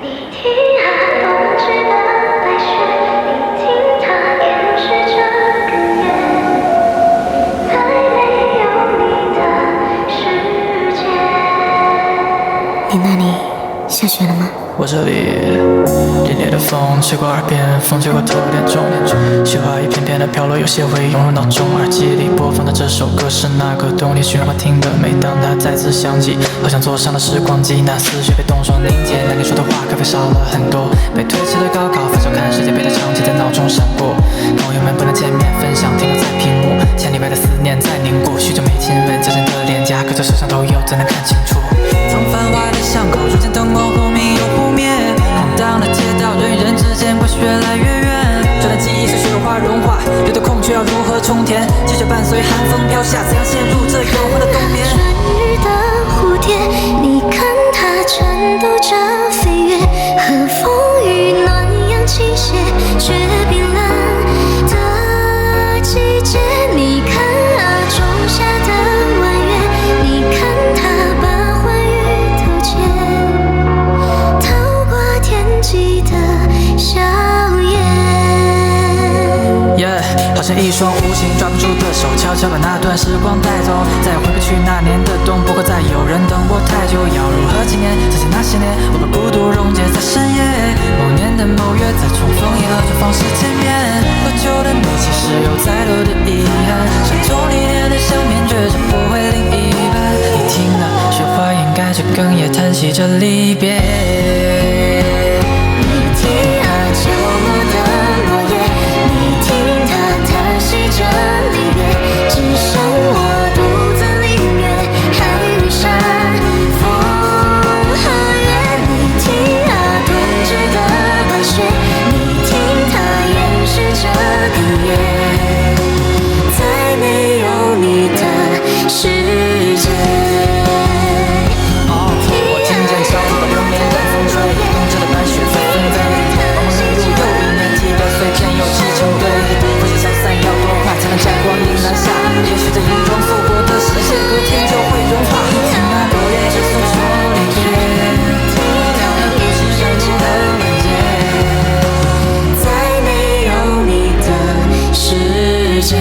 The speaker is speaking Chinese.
你听啊，冬至的白雪，你听它掩饰着哽咽，在没有你的世界。你那里下雪了吗？我这里凛冽的风吹过耳边，风吹过头有点重，雪花一片片的飘落，有些会涌入脑中。耳机里播放的这首歌是那个冬天需要我听的，每当它再次响起，好像坐上了时光机，那思绪被冻霜凝结。那你说的话可被少了很多，被推迟了高考，分手看世界被它长期在脑中闪过。朋友们不能见面分享，停留在屏幕，千里外的思念在凝固。许久没亲吻，真正的脸颊隔着摄像头又怎能看清楚？从繁华的巷口逐渐灯光忽明又忽灭，空荡的街道，人与人之间关系越来越远。这段记忆是雪花融化，有的空却要如何重填？积雪伴随寒风飘下，怎样陷入这幽魂的冬眠？春日的蝴蝶，你看它颤抖着飞跃，和风与暖阳倾斜，却冰冷的季节。你看啊，仲夏的弯月，你看它把欢愉投钱，透过天际的笑颜。好像一双无形抓不住的手，悄悄把那段时光带走，再也回不去那年的冬，不会再有人等我太久。要如何纪念曾经那些年，我把孤独溶解在深夜，某年的某月，在重逢以后就方式见面。喝酒的你其实有再多的遗憾，像同一年的相片，却找不回另一半。你听了，雪花掩盖着哽咽，叹息着离别。你听啊，秋末的落叶，你听它叹息着离别，只剩我独自领略海与山，风和月。你听啊，冬至的白雪，你听它掩饰着哽咽，在没有你的世界。我听见敲鼓的流年，冷风吹，冬至的白雪纷纷飞，茫茫人入又一年，几个岁间又几成对，不知消散要多快才能将光阴拦下？也许这银装素裹的世界，隔天就会融化。听那落叶之诉说离别，听那不知深处的人间，在没有你的世界。